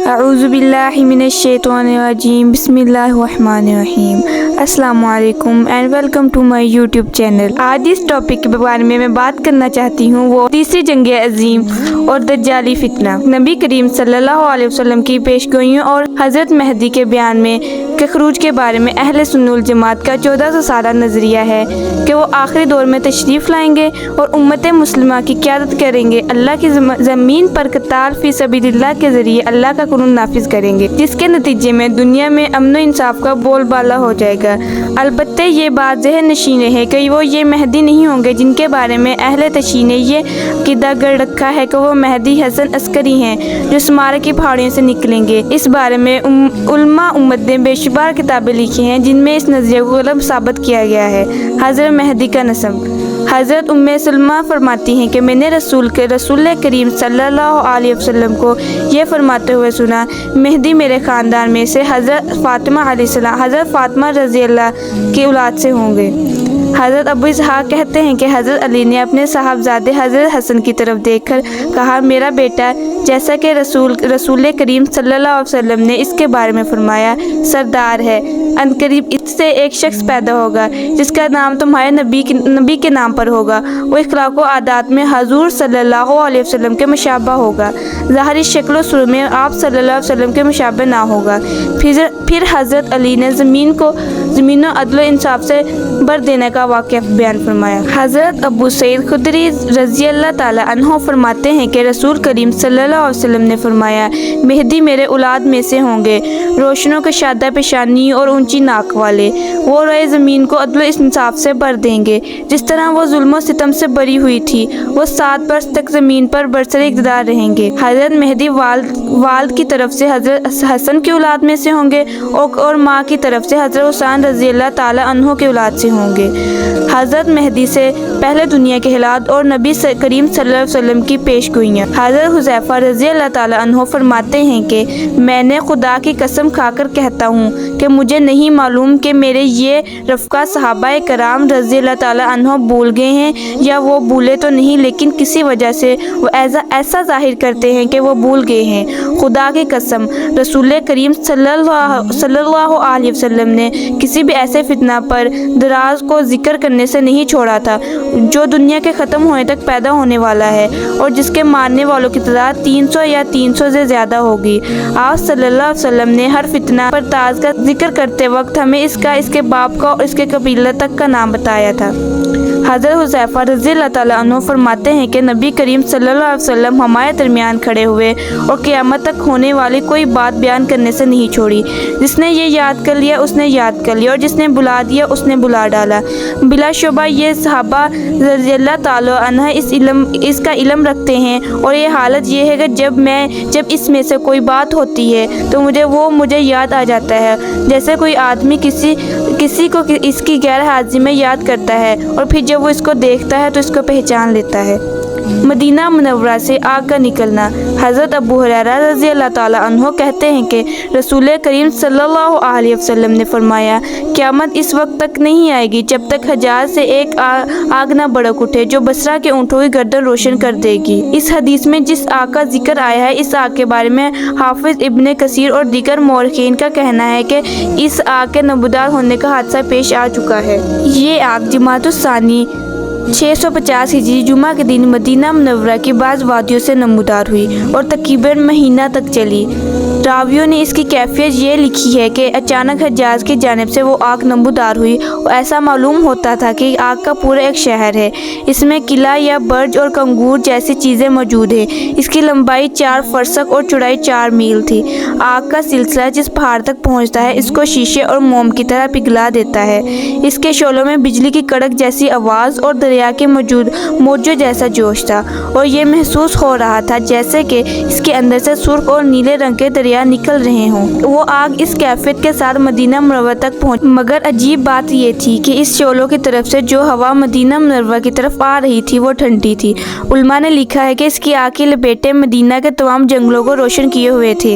اعوذ باللہ من الشیطان الرجیم بسم اللہ الرحمن الرحیم۔ السلام علیکم and welcome to my YouTube channel. آج اس ٹاپک کے بارے میں بات کرنا چاہتی ہوں، وہ تیسری جنگ عظیم اور دجالی فتنہ۔ نبی کریم صلی اللہ علیہ وسلم کی پیشگوئیوں اور حضرت مہدی کے بیان میں کے خروج کے بارے میں اہل سنت والجماعت کا 1400 سالہ نظریہ ہے کہ وہ آخری دور میں تشریف لائیں گے اور امت مسلمہ کی قیادت کریں گے، اللہ کی زمین پر قتال فی سبیل اللہ کے ذریعے اللہ کا قانون نافذ کریں گے، جس کے نتیجے میں دنیا میں امن و انصاف کا بول بالا ہو جائے گا۔ البتہ یہ بات ذہن نشین ہے کہ وہ یہ مہدی نہیں ہوں گے جن کے بارے میں اہل تشیع نے یہ عقیدہ گڑھ رکھا ہے کہ وہ مہدی حسن عسکری ہیں جو سمارا کی پہاڑیوں سے نکلیں گے۔ اس بارے میں علماء امت نے بے شمار کتابیں لکھی ہیں جن میں اس نظریے کو غلط ثابت کیا گیا ہے۔ حضرت مہدی کا نسب۔ حضرت ام سلمہ فرماتی ہیں کہ میں نے رسول کریم صلی اللہ علیہ وسلم کو یہ فرماتے ہوئے سنا، مہدی میرے خاندان میں سے حضرت فاطمہ رضی اللہ کی اولاد سے ہوں گے۔ حضرت ابو اسحاق کہتے ہیں کہ حضرت علی نے اپنے صاحبزادے حضرت حسن کی طرف دیکھ کر کہا، میرا بیٹا جیسا کہ رسول کریم صلی اللہ علیہ وسلم نے اس کے بارے میں فرمایا سردار ہے، عنقریب اس سے ایک شخص پیدا ہوگا جس کا نام تمہارے نبی کے نام پر ہوگا، وہ اخلاق و عادات میں حضور صلی اللہ علیہ وسلم کے مشابہ ہوگا، ظاہری شکل و صورت میں آپ صلی اللہ علیہ وسلم کے مشابہ نہ ہوگا۔ پھر حضرت علی نے زمین و عدل و انصاف سے بھر دینے کا واقعہ بیان فرمایا۔ حضرت ابو سعید خدری رضی اللہ تعالی عنہ فرماتے ہیں کہ رسول کریم صلی اللہ علیہ وسلم نے فرمایا، مہدی میرے اولاد میں سے ہوں گے، روشن و کشادہ پیشانی اور اونچی ناک والے، وہ رائے زمین کو عدل و انصاف سے بھر دیں گے، جس طرح وہ ظلم و ستم سے بری ہوئی تھی، وہ 7 برس تک زمین پر برسر اقتدار رہیں گے۔ حضرت مہدی والد کی طرف سے حضرت حسن کی اولاد میں سے ہوں گے اور ماں کی طرف سے حضرت حسین رضی اللہ تعالی عنہ کی اولاد سے ہوں گے۔ حضرت مہدی سے پہلے دنیا کے حالات اور نبی کریم صلی اللہ علیہ وسلم کی پیشگوئیاں۔ حضرت حذیفہ رضی اللہ تعالی عنہ فرماتے ہیں کہ میں نے خدا کی قسم کھا کر کہتا ہوں کہ مجھے نہیں معلوم کہ میرے یہ رفقا صحابہ کرام رضی اللہ تعالی عنہ بھول گئے ہیں یا وہ بھولے تو نہیں، لیکن کسی وجہ سے وہ ایسا ظاہر کرتے ہیں کہ وہ بھول گئے ہیں۔ خدا کی قسم رسول کریم صلی اللہ علیہ وسلم نے کسی بھی ایسے فتنہ پر دراز کو ذکر کرنے سے نہیں چھوڑا تھا جو دنیا کے ختم ہونے تک پیدا ہونے والا ہے اور جس کے ماننے والوں کی تعداد 300 یا 300 سے زیادہ ہوگی۔ آپ صلی اللہ علیہ وسلم نے ہر فتنہ پر تاز کا ذکر کرتے وقت ہمیں اس کے باپ کا اور اس کے قبیلہ تک کا نام بتایا تھا۔ حضرت حذیفہ رضی اللہ تعالیٰ عنہ فرماتے ہیں کہ نبی کریم صلی اللہ علیہ وسلم ہمارے درمیان کھڑے ہوئے اور قیامت تک ہونے والی کوئی بات بیان کرنے سے نہیں چھوڑی۔ جس نے یہ یاد کر لیا اس نے یاد کر لیا اور جس نے بلا دیا اس نے بلا ڈالا۔ بلا شبہ یہ صحابہ رضی اللہ تعالیٰ عنہ اس کا علم رکھتے ہیں، اور یہ حالت یہ ہے کہ جب اس میں سے کوئی بات ہوتی ہے تو مجھے یاد آ جاتا ہے، جیسے کوئی آدمی کسی کو اس کی غیر حاضری میں یاد کرتا ہے اور پھر جب وہ اس کو دیکھتا ہے تو اس کو پہچان لیتا ہے۔ مدینہ منورہ سے آگ کا نکلنا۔ حضرت ابو ہریرہ رضی اللہ تعالیٰ عنہ کہتے ہیں کہ رسول کریم صلی اللہ علیہ وسلم نے فرمایا، قیامت اس وقت تک نہیں آئے گی جب تک حجاز سے ایک آگ نہ بھڑک اٹھے جو بصرہ کے اونٹوں کی گردن روشن کر دے گی۔ اس حدیث میں جس آگ کا ذکر آیا ہے، اس آگ کے بارے میں حافظ ابن کثیر اور دیگر مورخین کا کہنا ہے کہ اس آگ کے نمودار ہونے کا حادثہ پیش آ چکا ہے۔ یہ آگ جمادی الثانی 650 ہجری جمعہ کے دن مدینہ منورہ کی بعض وادیوں سے نمودار ہوئی اور تقریباً مہینہ تک چلی۔ راویوں نے اس کی کیفیت یہ لکھی ہے کہ اچانک حجاز کی جانب سے وہ آگ نمودار ہوئی اور ایسا معلوم ہوتا تھا کہ آگ کا پورا ایک شہر ہے، اس میں قلعہ یا برج اور کنگور جیسی چیزیں موجود ہیں۔ اس کی لمبائی 4 فرسخ اور چوڑائی 4 میل تھی۔ آگ کا سلسلہ جس پہاڑ تک پہنچتا ہے اس کو شیشے اور موم کی طرح پگھلا دیتا ہے۔ اس کے شعلوں میں بجلی کی کڑک جیسی آواز اور دریا کے موجوں جیسا جوش تھا، اور یہ محسوس ہو رہا تھا جیسے کہ اس کے اندر سے سرخ اور نیلے رنگ کے دریا نکل رہے ہوں۔ وہ آگ اس کیفیت کے ساتھ مدینہ منورہ تک پہنچی، مگر عجیب بات یہ تھی کہ اس شعلوں کی طرف سے جو ہوا مدینہ منورہ کی طرف آ رہی تھی وہ ٹھنڈی تھی۔ علماء نے لکھا ہے کہ اس کی آگ کی لپیٹیں مدینہ کے تمام جنگلوں کو روشن کیے ہوئے تھے۔